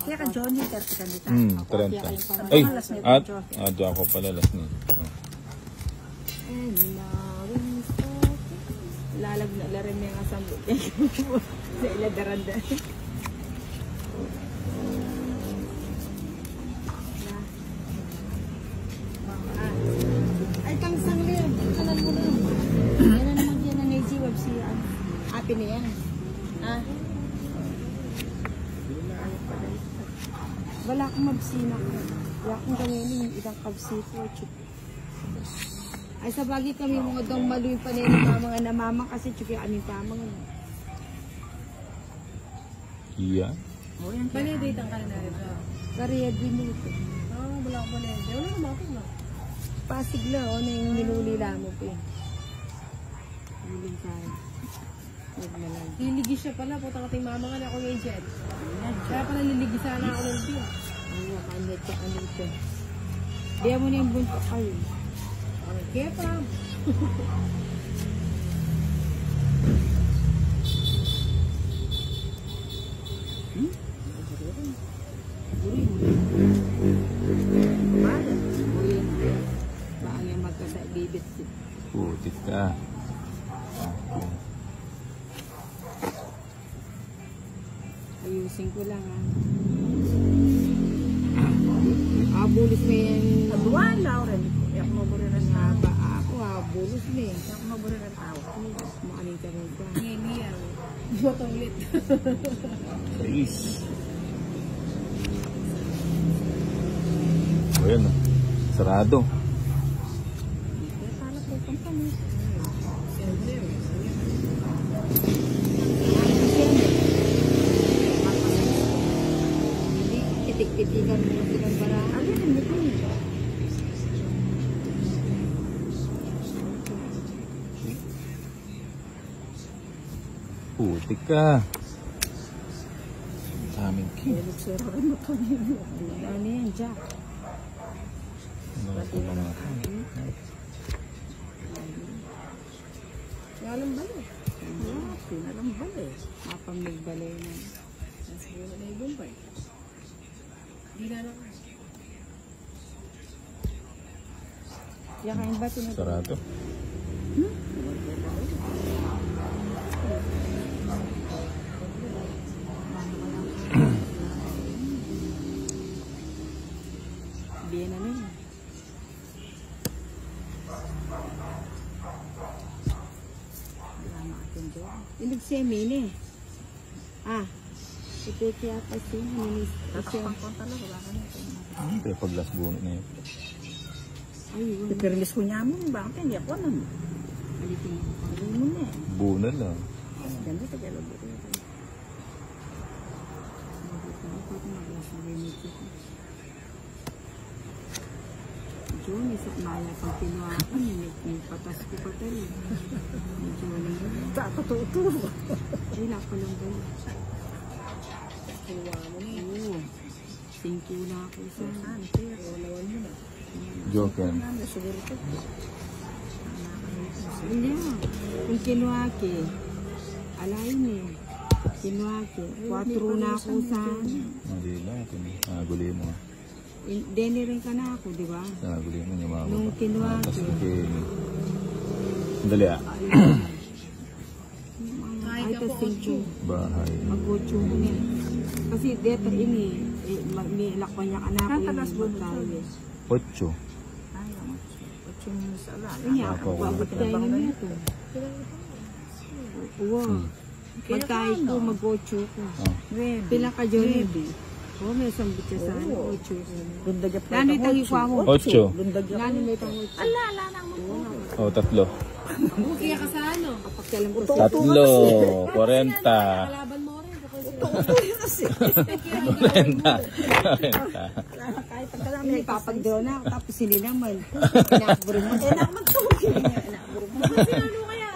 Kaya ka Johnny, 30 ka nito. 30. Ay, at ako pala last na. Lalag na larin na yung asambot. Sa iladaranda. Ay, kang sanglim. Kanan mo na. Yan na naman yan ang AG web si ate na yan. Ha? Wala akong mabsina ko. Wala akong ganyan yung ibang kabsito. Ay, sa bagay kami mga daw malo yung panay ng mga namamang kasi tsuk yung aming pamang. Iya. O, yan. Panay-date ang kanina rin. Kariya din ito. Wala ko panay-date. Wala naman ako na. Pasig lang, o, na yung minulila mo pa eh. Huling tayo. Huwag na lang. Liligi siya pala. Puta ka ting mama nga na ako ngayon dyan. Kaya pala liligi sana ako ng tiyo. Ay, kanit ka kanito. Diyan mo na yung bunto kayo. Kaya pa. Baka nga magkasabibit. Putik ka. Ayusin ko lang ha. Bulis mo yan. Aduan, Lauren. Yak mo buri na sa Haba ako bulis mo yan. yak mo buri na tao. Maaling ka rin ka. Ngini yan. Botong lit. Please. Ayan o. Sarado. Para po kang kami. Itik-itikan mo silang barang. Ano yun? Ano yun? Putik ka. Daming king. Nagsero rin mo ito niyo. Ano yan, Jack? Ano ko mga Walang balo. Pinalang bale. Mapang nagbale na. Siguro na yung bumbay. Di na lang. Kaya kain ba tinatawag? sarado. Biyan na yun. Wala natin dyan. Ilig-semin eh. Ito kaya kasi minis. Tatapang talaga. Wala ka nito. Kaya pag last bunot na yun. Ay, Iperlis ko niya mo. Bakit hindi ako naman? alitin mo. Ano mo na eh. Bunot lang. Ganda sa galabo. Medyo isip maya pag kinuha ko, may patas ko pa tayo. Medyo walang gano'n. Totoo. Ay, napalang gano'n. Kinuha mo na eh. Oo. Thank you na ako sa Walawan mo na. Joke yan. Siguro ito. Hindi mo. Kung kinuha ki, alayin eh. Kinuha ki. 4 na ako sa Hindi lang. Naguli mo. Deni rin ka na ako, di ba? Naguli mo yung mga Nung kinuha tapos ki. Dali ah. Ay, ito thank you. Bahay. Mag-watch mo na. Kasi dito ini, nilakpan niya ka na ako. Tatas mo na. 8. Ayaw. Pachong mo sa ala. Kanya, Apo. babot tayo na nito. Wow. Pagkain ko, mag-watch ko. Pila ka dyan eh. Oh, may isang bitya sa ano, 8. Lundag yung Lani itong ikuha mo. 8. Lundag yung Lani may itong 8. ala na mo. Oh, 3. Kaya ka sa ano? Kapagkalam ko sa 3. 40. Kalaban mo rin. kasi. 40. Kahit pagkalam, may papag-draw na ako. Tapos sila naman. Inakburo mo. Kailangan magtugin. Inakburo mo. Kasi ano kaya?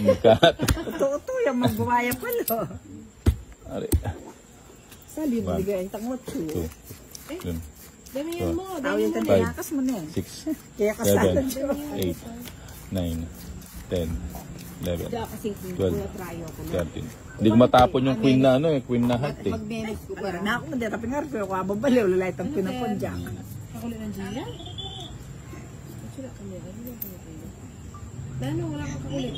Mukat. Totoo yung magbumaya pa lo. Ari. Sa libo bigay ang tangot ko. 2. Dun. Damihan mo. Tao yung Five. Yakas mo na eh. 6. Kaya kasal. 7. 8. 9. 10. 11, Diyan kasi 12, kuya trayo ko. 13. Hindi ko matapon yung queen na ano eh, queen na heart eh. Mag-manage ko para na ako hindi tapi nga pero ko ababaliw lalay tang pinapon diyan. Kakulit ng Gia? Sila kami. Lano, wala kang kakulit.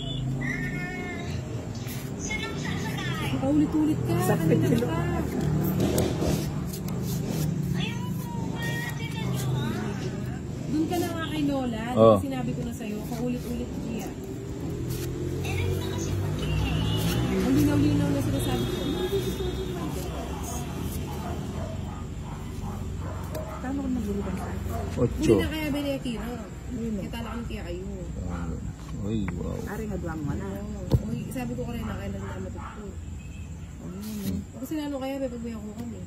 Paulit-ulit ka. Sakit Kanina sila. ka. Doon ka na nga kay Lola. Oh. Sinabi ko na sa'yo, paulit-ulit Gia. Ang linaw-linaw na sinasabi ko. Tama ko nagulitan sa akin. Hindi 8. na kaya Benea Kiro. Kita lang kami kaya kayo. Uy, wow. Ari nga duwang mo na. Uy, sabi ko kanina kailan na matutulog. Kasi lalo kaya pag may ako kami.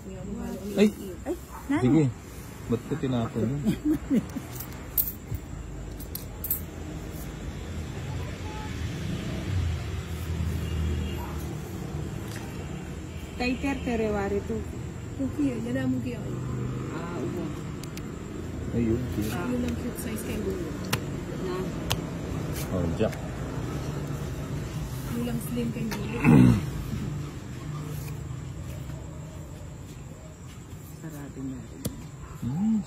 May ako mahalo kami. Ay! Ay, nani? Sige. Ba't ko tinapon yun? Taiter terewari to. Okay, yan na mong kaya kayo. Ah, ubo. Ayun. Yun ang cute size kayo dulo. Na. Oh, jack. Yun lang slim kayo dulo. Sarado na.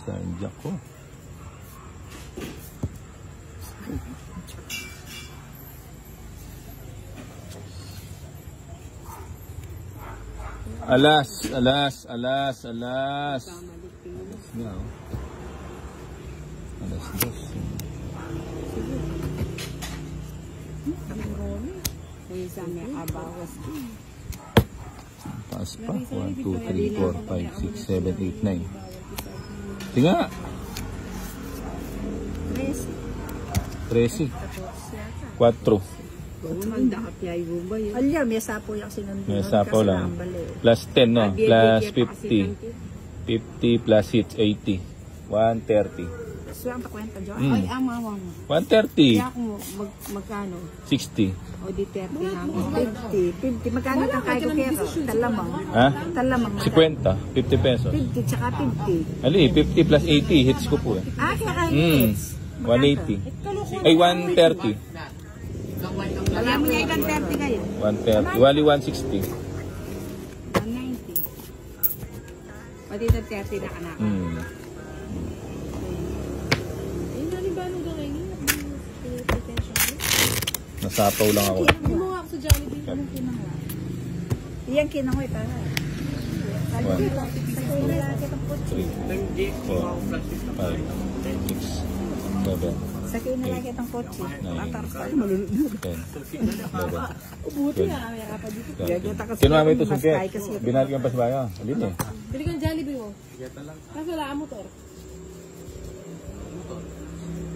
Saan jack ko? Alas, alas, alas, alas. Alas na, oh. Alas dos. Kaya sa may abawas. Taas pa. 1, 2, 3, 4, 5, 6, 7, 8, 9. Tinga! 13. 4. Gumanda ka piyay buba yun. Alya, may sapo yung sinunod. May sapaw lang. Plus 10, no? Plus 50. 50 plus hits, 80. 130. So, ang pakwenta dyan. Mm. Ay, ama mo. 130. Kaya ako magkano? 60. O di 30 na. 50. 50. Magkano kang kayo kero? Talamang. Ha? Talamang. 50. 50 pesos. 50 tsaka 50. Ali, 50 plus 80. Hits ko po eh. Ah, kaya kayo. 180. Ay, 130. Wala mo niya ikan 30 kayo. 130. Wali 160. 190. Pati na 30 na kanak. Eh, nalibanong ka ngayon. Attention ko. Nasapaw lang ako. Hindi mo nga ako sa Jollibee. Iyan kinangoy para. 1, 2, 3, 4, 5, 6, 7, Sa kayo nalagay itong kotse. 9, Tatarpal. Malulunod. 10, 11, Buti na, may ka pa dito. 12. Kinuha mo ito sungkit. Binalik yung pasbaya. Alin eh. Bili kang Jollibee mo. Kaso wala ang motor.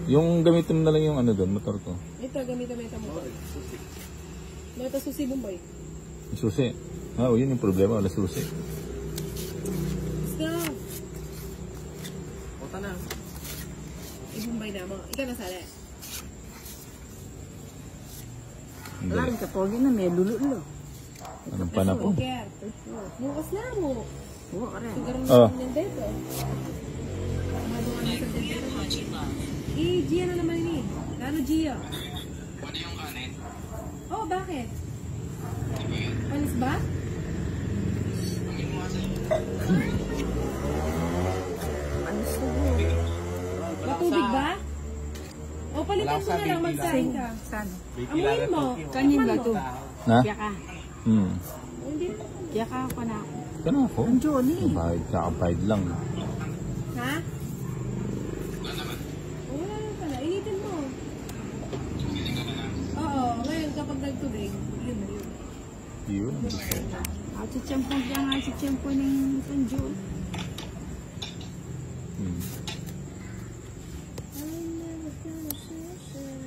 Yung gamitin mo na lang yung ano doon, motor ko. Ito, gamitin mo ito motor. Ito susi Bumboy. Yung susi. Ah, yun yung problema. Wala susi. Let's go! Punta na. Ibumbay na mo. Ikaw nasali. Hindi. Wala rin kapogi na may lululo. Anong panapon? Poker. Bukas na mo. Oo, kare. Siguro Oh. ng dito. Mabuhan na sa dito. Eh, Gia na naman ni. Lalo Gia. Pwede yung kanin? Oh, bakit? Panis ba? Matubig ba? O, palitan ko na lang magsahin ka. Saan? Amuin mo. Kanin ba ito? Na? Kaya ka. O, hindi. Kaya ka ako na. Kano ako? Ang Johnny. Kahit kakapahid lang. Ha? O, wala lang pala. Initin mo. Oo, ngayon kapag nagtubig, yun na yun. Yun. At si Champon kaya nga si Champon ng Tanjun.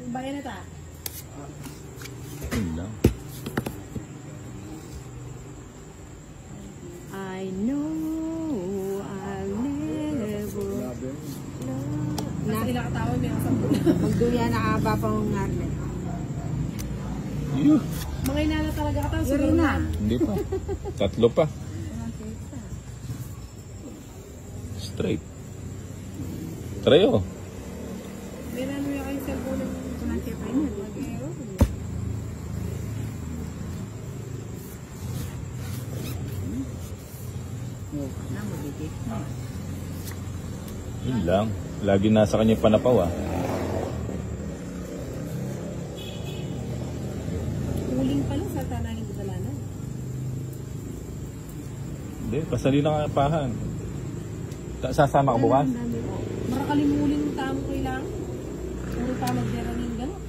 Bayan na ta. Yun lang. I know I'll never Nasa ilang katawin, may kasama. magduya na aba pa mong ngarnet. Yun. Mga inala talaga katawin. Yuri siguro na. Hindi pa. Tatlo pa. Straight. Try oh. May nano yung kayong cellphone ng Kunang kaya pa yun. mag-aero. Yun lang. Lagi nasa kanya yung panapaw ah. Uling pa lang sa tanangin ko dalanan. Hindi, pasali na nga pahan. Sasama ka bukas? Marakalimuling yung tamo ko ilang. Puro pa magderaning gano'n.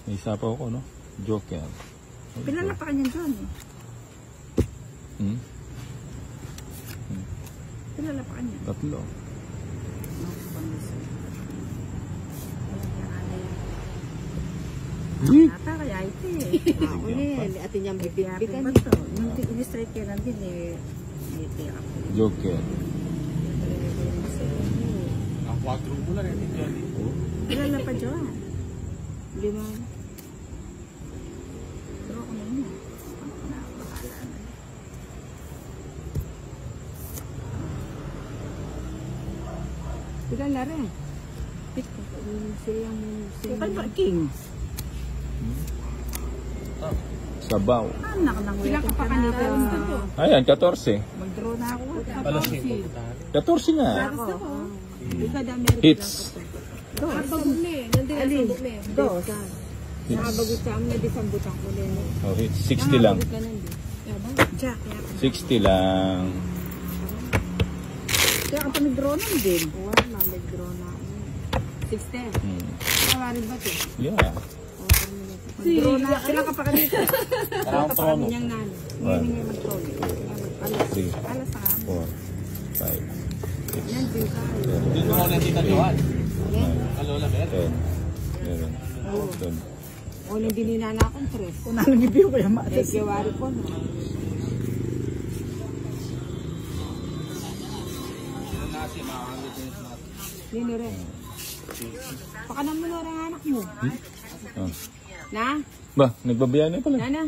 May isa pa ako, no? Joker. Pinala pa kanya dyan eh. Hmm? Pinala pa kanya. Tatlo. Nata kaya ito eh. Ako eh. Ate niyang bibit-bitan. Nung in-straight ka lang din eh. Ito ako. Joker. Pinala pa dyan. Lima. Pero ako na yun. Bahala na. Sila na rin. Kapal pa king. Sabaw. Anak ng Sila ka pa kanito. Ayan, 14. Mag-draw na ako. 14 nga. Ika dami. Hits. Nakabagod na eh. Nandun yung sabog na eh. Dos. Nakabagot sa amin na disambutang ko din. Oh, hits. 60 lang. Jack. 60 lang. Kaya ako nag-draw na din. Wala, mag-draw na. 60. Hmm. Kawarin ba ito? Yeah. Mag-draw na. Sila ka pa kanito. Parang promo. Niyang nani. Ngayon nga mag-draw. 3, Alas sa 4, 5, 6, Yan, din ka. 7, 8, 9, 10, 11, 12. O, hindi ninana akong tres. Kung nang ibiyo ko yung Eh, kiwari ko na. Nino rin. Pakanan mo na rin ang anak mo. Oh. Na? Ba, nagbabayan na pala. Nana?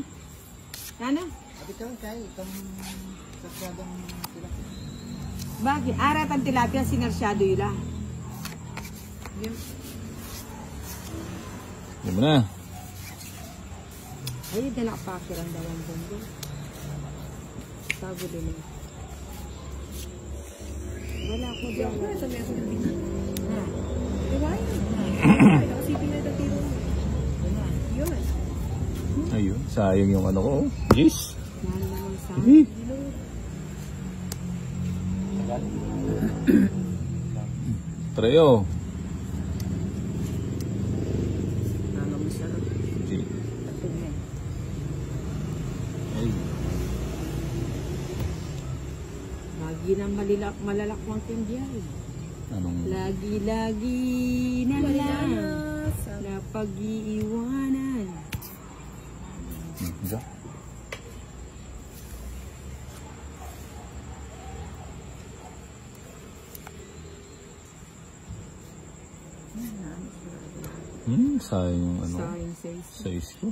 Nana? Bakit? Arat ang tilapia, sinersyado yun lang. Yan mo na. Ay, hindi nakapakirang dalawang bondo. Tago din eh. Wala ko dyan. Sa meron ng bigyan. Ha? Diba yun? Nakasipin na ito tiro. Yun. Ayun, sayang yung ano ko. Oh. Yes. Mahal naman sa Hindi. Treo. Ano mo sarap. Okay. Tingnan. Ay. Lagi na malalakwang tindihan. Anong? Lagi-lagi na lang na pag-iiwanan. Diyan. Sayang yung ano. Sayang says. Size ko.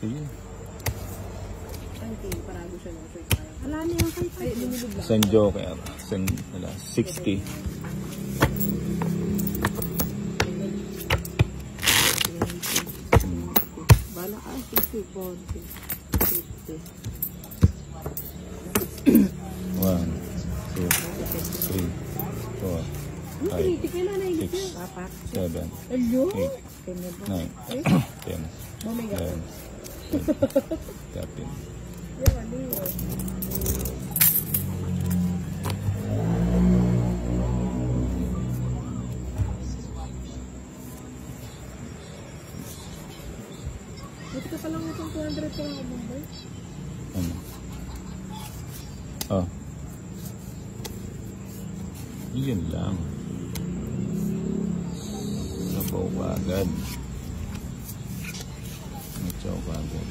Sige. Parago siya ng shirt tayo. Wala na yung kay Ay, lumulog lang. San Joker. 60. Bala ka, 60, 40, 50. 1, 2, 3, 4, 5, Kailan na 6, yun? 7, Hello? 8, 9, 10, 11, 13. Buti ka palang itong 200 ka lang Mumbai. Ano? Oh. Yun lang. Sabaw ka agad. Matsaw ka agad.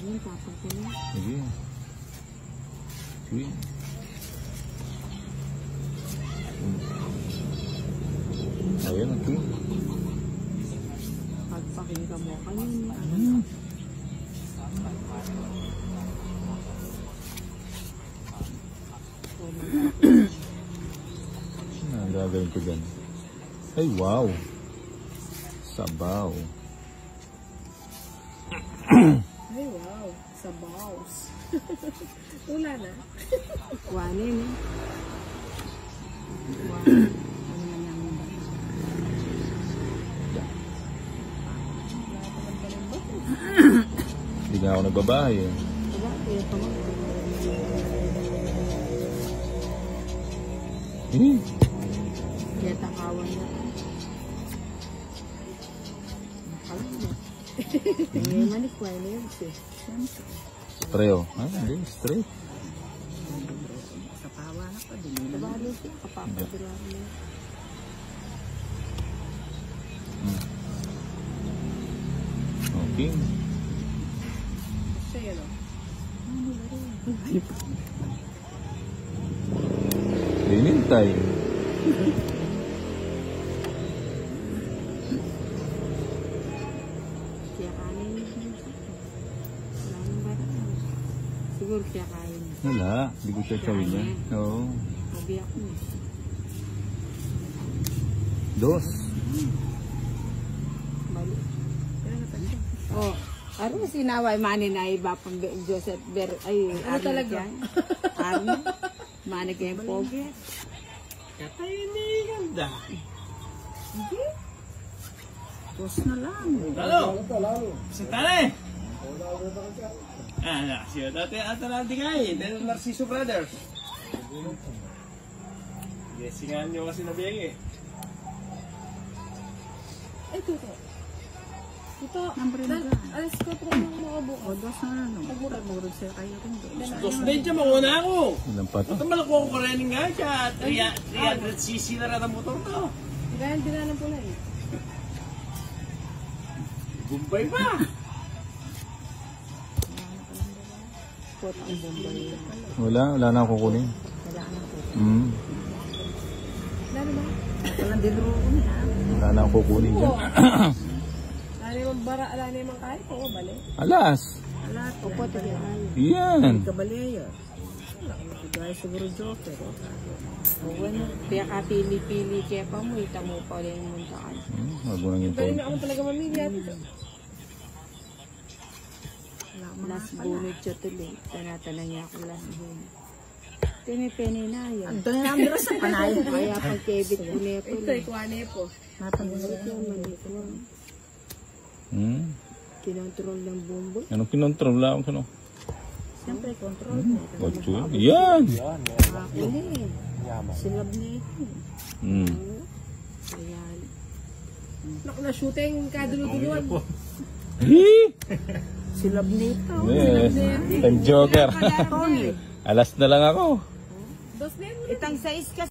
Yun, tapang ko na. Sige. Sige. Ayan, okay. Pagpakinggan mo kanina. Ang gagawin ko dyan. Ay, wow. Sabaw. Ay, wow. Sa bows. Wala na. Kuwanin. Kuwanin. Ano na lang yung bata. Hindi nga ako nagbabahay eh. Diba? Kaya pa mo. Kaya takawan na. Alam mo. Ngayon manik, kuwanin yun siya. Preo. Ah, hindi. Straight. Sa pawa na pa. Dinilabalo siya. Kapapaduraro na. Okay. Siya yun, Hinintay. Kaya kanin yun. Wala nang bata. Siguro kaya kain. Wala. Hindi ko siya chawin niya. Oo. Mabiyak mo. Dos. Bali. Oh, ano sinaway mani na iba pang Joseph Ber ay Ano talaga? Arno. Mani kay pogi. Ay, hindi ganda. Dos na lang. Lalo! Sa tali! Siya dati ata natin kayo. Dahil Narciso Brothers. Yesingan nyo kasi nabiyag eh. Ay, tuto. Ito, Number na ba? alas 4 yung mga O bukas. dos na lang. Magmurag sila kayo rin doon. Dos na yun siya, mauna ako. Ilan pa to? Ito malako ko rin nga siya. 300cc na rin ang motor to. Gaya din na ng pula eh. Gumbay pa. Pot ang bombay. Wala na akong kukunin. Wala na po. Lalo ba? Walang dinro ko niya. Wala na akong kukunin dyan. Lalo yung bara, lalo yung kahit. Oo, bali. Alas. Wala po. Pot ang kayo. Yan. Kabaleyo. Dahil siguro joker. O bueno, kaya ka pili-pili kaya pa mo, ita mo pa rin yung muntaan. Wag mo nang Dahil ito. na ako talaga mamilya. Last bunod siya tuloy. Tanatan niya ako last bunod. Tini-peni na yan. Ando na namin sa panayan. Kaya pang kebit ko na po. Ito, ikuwane po. Natanggol ko mali ko. Kinontrol ng bumbo. Anong kinontrol lang? Ano? Siyempre, control mo. Ocho. Yan. Ako na eh. Silab na ito. Ayan. Naku, na-shooting kaduluduluan. Silab na ito. Yes. Ang joker. Tony. Alas na lang ako. Dos na yun. Itang 6 kasi.